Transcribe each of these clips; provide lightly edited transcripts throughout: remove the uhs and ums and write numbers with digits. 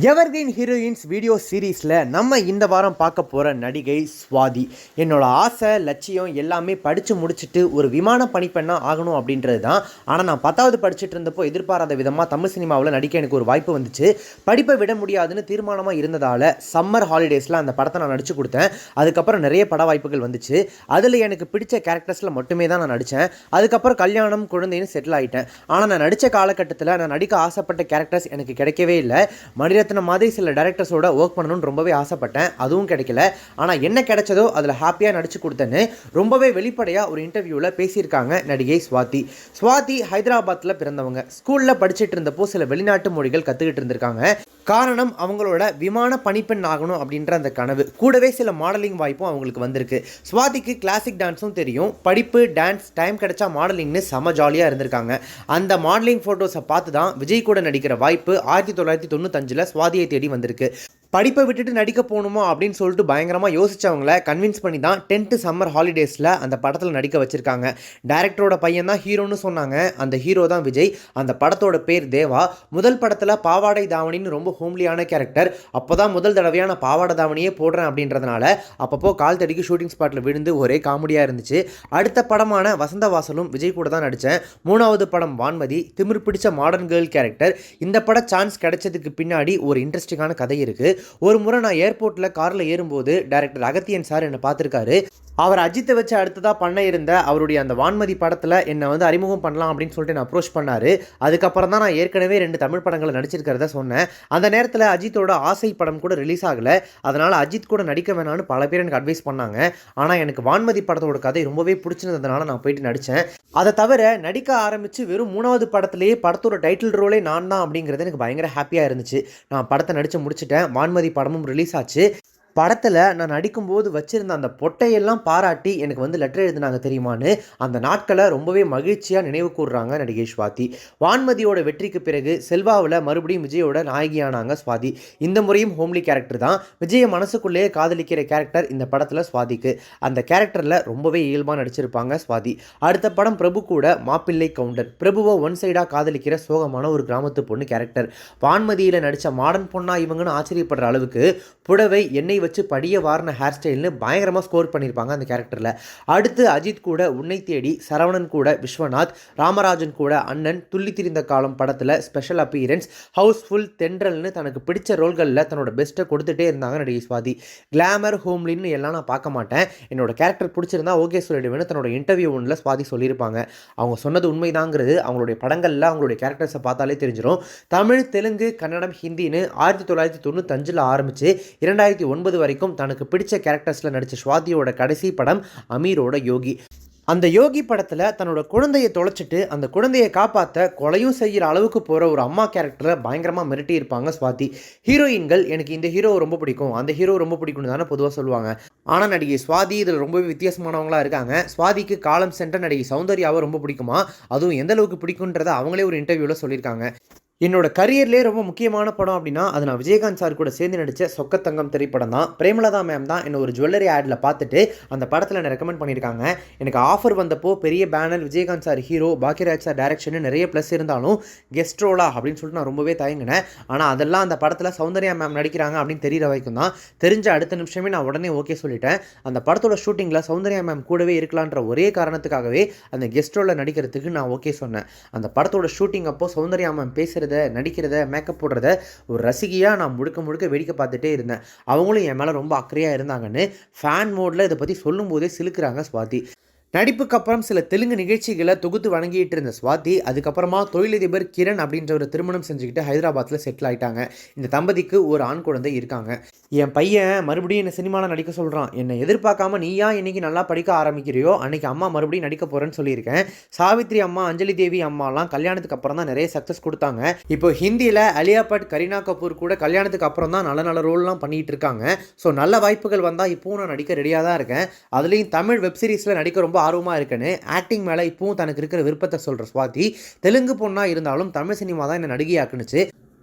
Evergreen heroines video சீரீஸில் நம்ம இந்த வாரம் பார்க்க போகிற நடிகை ஸ்வாதி. என்னோடய ஆசை லட்சியம் எல்லாமே படித்து முடிச்சுட்டு ஒரு விமான பணிப்பெண்ணாக ஆகணும் அப்படின்றது தான். ஆனால் நான் 10வது படிச்சுட்டு இருந்தப்போ எதிர்பாராத விதமாக தமிழ் சினிமாவில் நடிக்க எனக்கு ஒரு வாய்ப்பு வந்துச்சு. படிப்பை விட முடியாதுன்னு தீர்மானமாக இருந்ததால் சம்மர் ஹாலிடேஸில் அந்த படத்தை நான் நடித்து கொடுத்தேன். அதுக்கப்புறம் நிறைய பட வாய்ப்புகள் வந்துச்சு. அதில் எனக்கு பிடிச்ச கேரக்டர்ஸில் மட்டுமே தான் நான் நடித்தேன். அதுக்கப்புறம் கல்யாணம் குழந்தைன்னு செட்டில் ஆகிட்டேன். ஆனால் நான் நடித்த காலகட்டத்தில் நான் நடிக்க ஆசைப்பட்ட கேரக்டர்ஸ் எனக்கு கிடைக்கவே இல்லை. மணிரத்ன மாதிரி சில டைரக்டர்ஸோட ஒர்க் பண்ணணும்னு ரொம்பவே ஆசைப்பட்டேன். அதுவும் கிடைக்கல. ஆனால் என்ன கிடைச்சதோ அதில் ஹாப்பியாக நடிச்சு கொடுத்தேன்னு ரொம்பவே வெளிப்படையாக ஒரு இன்டர்வியூவில் பேசியிருக்காங்க நடிகை ஸ்வாதி. ஸ்வாதி ஹைதராபாத்தில் பிறந்தவங்க. ஸ்கூலில் படிச்சுட்டு இருந்தப்போ சில வெளிநாட்டு மொழிகள் கற்றுக்கிட்டு இருந்திருக்காங்க. காரணம் அவங்களோட விமான பணிப்பெண் ஆகணும் அப்படின்ற அந்த கனவு. கூடவே சில மாடலிங் வாய்ப்பும் அவங்களுக்கு வந்திருக்கு. ஸ்வாதிக்கு கிளாசிக் டான்ஸும் தெரியும். படிப்பு, டான்ஸ், டைம் கிடைச்சா மாடலிங்னு செம ஜாலியாக இருந்திருக்காங்க. அந்த மாடலிங் ஃபோட்டோஸை பார்த்து தான் விஜய் கூட நடிக்கிற வாய்ப்பு 1995 ஸ்வாதியை தேடி வந்திருக்கு. படிப்பை விட்டுட்டு நடிக்க போகணுமா அப்படின்னு சொல்லிட்டு பயங்கரமாக யோசிச்சவங்கள கன்வின்ஸ் பண்ணி தான் 10th சம்மர் ஹாலிடேஸில் அந்த படத்தில் நடிக்க வச்சுருக்காங்க. டைரக்டரோட பையன் தான் ஹீரோன்னு சொன்னாங்க. அந்த ஹீரோ தான் விஜய். அந்த படத்தோட பேர் தேவா. முதல் படத்தில் பாவாடை தாவணின்னு ரொம்ப ஹோம்லியான கேரக்டர். அப்போ தான் முதல் தடவையாக நான் பாவாடை தாவணியே போடுறேன் அப்படின்றதுனால அப்பப்போ கால் தடிக்கு ஷூட்டிங் ஸ்பாட்டில் விழுந்து ஒரே காமெடியாக இருந்துச்சு. அடுத்த படமான வசந்த வாசலும் விஜய் கூட தான் நடித்தேன். 3வது படம் வான்மதி, திமிர் பிடிச்ச மாடர்ன் கேர்ள் கேரக்டர். இந்த பட சான்ஸ் கிடைச்சதுக்கு பின்னாடி ஒரு இன்ட்ரெஸ்டிங்கான கதை இருக்குது. ஒரு முறை நான் ஏர்போர்ட்டில் காரில் ஏறும்போது டைரக்டர் அகத்தியன் சார் என்னை பார்த்துருக்காரு. அவர் அஜித்தை வச்சு அடுத்ததாக பண்ண இருந்த அவருடைய அந்த வான்மதி படத்தில் என்னை அறிமுகம் பண்ணலாம் அப்படின்னு சொல்லிட்டு நான் அப்ரோச் பண்ணார். அதுக்கப்புறம் தான் நான் ஏற்கனவே 2 தமிழ் படங்களை நடிச்சிருக்கிறத சொன்னேன். அந்த நேரத்தில் அஜித்தோட ஆசை படம் கூட ரிலீஸ் ஆகலை. அதனால் அஜித் கூட நடிக்க வேணான்னு பல பேர் எனக்கு அட்வைஸ் பண்ணாங்க. ஆனால் எனக்கு வான்மதி படத்தோட கதை ரொம்பவே பிடிச்சிருந்ததுனால நான் போயிட்டு நடித்தேன். அதை தவிர நடிக்க ஆரம்பித்து வெறும் 3வது படத்துலேயே படத்தோட டைட்டில் ரோலே நான் தான் அப்படிங்கிறது எனக்கு பயங்கர ஹாப்பியாக இருந்துச்சு. நான் படத்தை நடித்து முடிச்சிட்டேன். வான்மதி படமும் ரிலீஸ் ஆச்சு. படத்தில் நான் நடிக்கும்போது வச்சுருந்த அந்த பொட்டையெல்லாம் பாராட்டி எனக்கு லெட்டர் எழுதினாங்க தெரியுமான்னு அந்த நாட்களை ரொம்பவே மகிழ்ச்சியாக நினைவு கூறுறாங்க நடிகை ஸ்வாதி. வான்மதியோட வெற்றிக்கு பிறகு செல்வாவில் மறுபடியும் விஜயோட நாயகியானாங்க ஸ்வாதி. இந்த முறையும் ஹோம்லி கேரக்டர் தான். விஜயை மனசுக்குள்ளேயே காதலிக்கிற கேரக்டர் இந்த படத்தில் ஸ்வாதிக்கு. அந்த கேரக்டரில் ரொம்பவே இயல்பாக நடிச்சிருப்பாங்க ஸ்வாதி. அடுத்த படம் பிரபு கூட மாப்பிள்ளை கவுண்டர். பிரபுவை ஒன் சைடாக காதலிக்கிற சோகமான ஒரு கிராமத்து பொண்ணு கேரக்டர். வான்மதியில் நடித்த மாடர்ன் பொண்ணா இவங்கன்னு ஆச்சரியப்படுற அளவுக்கு புடவை, எண்ணெய் வச்சு படிய வாரின ஹேர் ஸ்டைல்னு பயங்கரமாக ஸ்கோர் பண்ணியிருப்பாங்க அந்த கேரக்டரில். அடுத்து அஜித் கூட உன்னை தேடி, சரவணன் கூட விஸ்வநாத், ராமராஜன் கூட அண்ணன், துள்ளி திரிந்த காலம் படத்தில் ஸ்பெஷல் அப்பீரன்ஸ், ஹவுஸ்ஃபுல், தென்றல்னு தனக்கு பிடிச்ச ரோல்களில் தன்னோட பெஸ்ட்டை கொடுத்துட்டே இருந்தாங்க நடிகை ஸ்வாதி. கிளாமர், ஹோம்லின்னு எல்லாம் நான் பார்க்க மாட்டேன், என்னோட கேரக்டர் பிடிச்சிருந்தா ஓகே சொல்லிடுவேன்னு தன்னோட இன்டர்வியூ ஒன்றில் ஸ்வாதி சொல்லியிருப்பாங்க. அவங்க சொன்னது உண்மைதாங்கிறது அவங்களுடைய படங்களில் அவங்களுடைய கேரக்டர்ஸை பார்த்தாலே தெரிஞ்சிடும். தமிழ், தெலுங்கு, கன்னடம், ஹிந்தின்னு 1995 ஆரம்பித்து 2009 வரைக்கும் தனக்கு பிடிச்ச கேரக்டர்ஸில் நடித்த ஸ்வாதியோட கடைசி படம் அமீரோட யோகி. அந்த யோகி படத்தில் தன்னோட குழந்தையை தொலைச்சிட்டு அந்த குழந்தையை காப்பாற்ற கொலையும் செய்கிற அளவுக்கு போகிற ஒரு அம்மா கேரக்டரை பயங்கரமாக மிரட்டி இருப்பாங்க ஸ்வாதி. ஹீரோயின்கள் எனக்கு இந்த ஹீரோ ரொம்ப பிடிக்கும், அந்த ஹீரோ ரொம்ப பிடிக்கும்னு தானே பொதுவாக சொல்லுவாங்க. ஆனால் நடிகை ஸ்வாதி இதில் ரொம்பவே வித்தியாசமானவங்களாக இருக்காங்க. ஸ்வாதிக்கு காலம் சென்ற நடிகை சௌந்தர்யாவை ரொம்ப பிடிக்குமா, அதுவும் எந்த அளவுக்கு பிடிக்குன்றதை அவங்களே ஒரு இன்டர்வியூவில் சொல்லியிருக்காங்க. என்னோட கரியர்லேயே ரொம்ப முக்கியமான படம் அப்படின்னா அது நான் விஜயகாந்த் சார் கூட சேர்ந்து நடித்த சொக்கத்தங்கம் திரைப்படம் தான். பிரேமலதா மேம் தான் என்ன ஒரு ஜுவல்லரி ஆடில் பார்த்துட்டு அந்த படத்தில் என்னை ரெக்கமெண்ட் பண்ணியிருக்காங்க. எனக்கு ஆஃபர் வந்தப்போ பெரிய banner, Vijayakanth sir hero, Bhagyaraj sir direction நிறைய ப்ளஸ் இருந்தாலும் கெஸ்ட் ரோலா அப்படின்னு சொல்லிட்டு நான் ரொம்பவே தயங்கினேன். ஆனால் அதெல்லாம் அந்த படத்தில் சௌந்தர்யா மேம் நடிக்கிறாங்க அப்படின்னு தெரியற வரைக்கும் தான். தெரிஞ்ச அடுத்த நிமிஷமே நான் உடனே ஓகே சொல்லிட்டேன். அந்த படத்தோட ஷூட்டிங்கில் சௌந்தர்யா மேம் கூடவே இருக்கலான்ற ஒரே காரணத்துக்காகவே அந்த கெஸ்ட் ரோலில் நடிக்கிறதுக்கு நான் ஓகே சொன்னேன். அந்த படத்தோட ஷூட்டிங் அப்போ சௌந்தர்யா மேம் பேசுகிறத, நடிக்கிறத, மேக்கப் போடுறத ஒரு ரசிகையாக நான் முழுக்க வேடிக்கை பார்த்துட்டே இருந்தேன். அவங்களும் என் மேலே ரொம்ப அக்கறையாக இருந்தாங்கன்னு ஃபேன் மோடில் இதை பற்றி சொல்லும் போதே சிலுக்கிறாங்க ஸ்வாதி. நடிப்புக்கு அப்புறம் சில தெலுங்கு நிகழ்ச்சிகளை தொகுத்து வழங்கிட்டு இருந்த ஸ்வாதி அதுக்கப்புறமா தொழிலதிபர் கிரண் அப்படின்ற ஒரு திருமணம் செஞ்சுக்கிட்டு ஹைதராபாத்தில் செட்டில் ஆகிட்டாங்க. இந்த தம்பதிக்கு ஒரு ஆண் குழந்தை இருக்காங்க. என் பையன் மறுபடியும் என்னை சினிமாவில் நடிக்க சொல்கிறான். என்னை எதிர்பார்க்காம நீயா இன்னைக்கு நல்லா படிக்க ஆரம்பிக்கிறியோ அன்னைக்கு அம்மா மறுபடியும் நடிக்க போகிறேன்னு சொல்லியிருக்கேன். சாவித்ரி அம்மா, அஞ்சலி தேவி அம்மாலாம் கல்யாணத்துக்கு அப்புறம் தான் நிறைய சக்ஸஸ் கொடுத்தாங்க. இப்போ ஹிந்தியில் அலியா பட், கரீனா கபூர் கூட கல்யாணத்துக்கு அப்புறம் தான் நல்ல ரோல்லாம் பண்ணிகிட்டு இருக்காங்க. ஸோ நல்ல வாய்ப்புகள் வந்தால் இப்போவும் நான் நடிக்க ரெடியாக தான் இருக்கேன். அதுலேயும் தமிழ் வெப்சீரிஸில் நடிக்க ரொம்ப ஆர்வமாக இருக்குன்னு ஆக்டிங் மேலே இப்பவும் தனக்கு இருக்கிற விருப்பத்தை சொல்கிற ஸ்வாதி தெலுங்கு பொண்ணாக இருந்தாலும் தமிழ் சினிமா தான் என்ன நடிகையாக்குனுச்சு.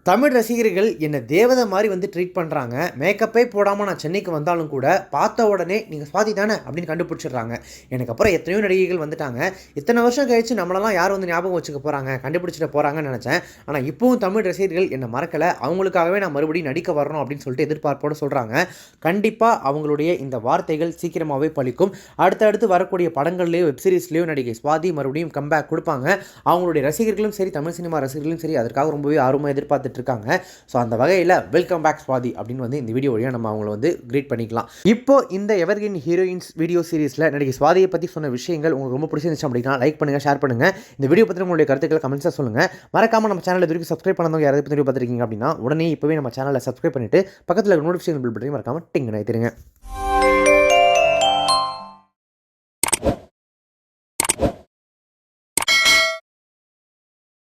தமிழ் ரசிகர்கள் என்னை தேவதை மாதிரி வந்து ட்ரீட் பண்ணுறாங்க. மேக்கப்பே போடாமல் நான் சென்னைக்கு வந்தாலும் கூட பார்த்த உடனே நீங்கள் சுவாதி தானே அப்படின்னு கண்டுபிடிச்சிடுறாங்க. எனக்கு அப்புறம் எத்தனையோ நடிகைகள் வந்துட்டாங்க. இத்தனை வருஷம் கழித்து நம்மளெல்லாம் யார் வந்து ஞாபகம் வச்சுக்க போகிறாங்க, கண்டுபிடிச்சிட்டு போகிறாங்கன்னு நினச்சேன். ஆனால் இப்போவும் தமிழ் ரசிகர்கள் என்னை மறக்கலை. அவங்களுக்காகவே நான் மறுபடியும் நடிக்க வரணும் அப்படின்னு சொல்லிட்டு எதிர்பார்ப்போடு சொல்கிறாங்க. கண்டிப்பாக அவங்களுடைய இந்த வார்த்தைகள் சீக்கிரமாகவே பலிக்கும். அடுத்தடுத்து வரக்கூடிய படங்கள்லேயோ வெப்சீரிஸ்லேயோ நடிகை சுவாதி மறுபடியும் கம்பேக் கொடுப்பாங்க. அவங்களுடைய ரசிகர்களும் சரி, தமிழ் சினிமா ரசிகர்களும் சரி, அதற்காக ரொம்பவே ஆர்வமாக எதிர்பார்த்து இருக்காங்க. ஸோ அந்த வகையில் வெல்கம் பேக் சுவாதி அப்படின்னு வந்து இந்த வீடியோ வழியாக நம்ம அவங்கள வந்து கிரீட் பண்ணிக்கலாம். இப்போ இந்த எவர்கிரீன் ஹீரோயின்ஸ் வீடியோ சீரிஸில் நடிகை சுவாதியை பற்றி சொன்ன விஷயங்கள் உங்களுக்கு ரொம்ப பிடிச்சிருந்துச்சு அப்படின்னா லைக் பண்ணுங்கள், ஷேர் பண்ணுங்கள். இந்த வீடியோ பற்றி உங்களுடைய கருத்துக்களை கமெண்ட்ஸாக சொல்லுங்கள். மறக்காமல் நம்ம சேனலில் இதுவரைக்கும் சப்ஸ்கிரைப் பண்ணாதவங்க யாராவது வீடியோ பார்த்துருக்கீங்க அப்படின்னா உடனே இப்போவே நம்ம சேனலை சப்ஸ்கிரைப் பண்ணிவிட்டு பக்கத்தில் நோட்டிஃபிகேஷன் பில் பட்டனையும் மறக்காமல் டிங்கு நினைத்துருங்க.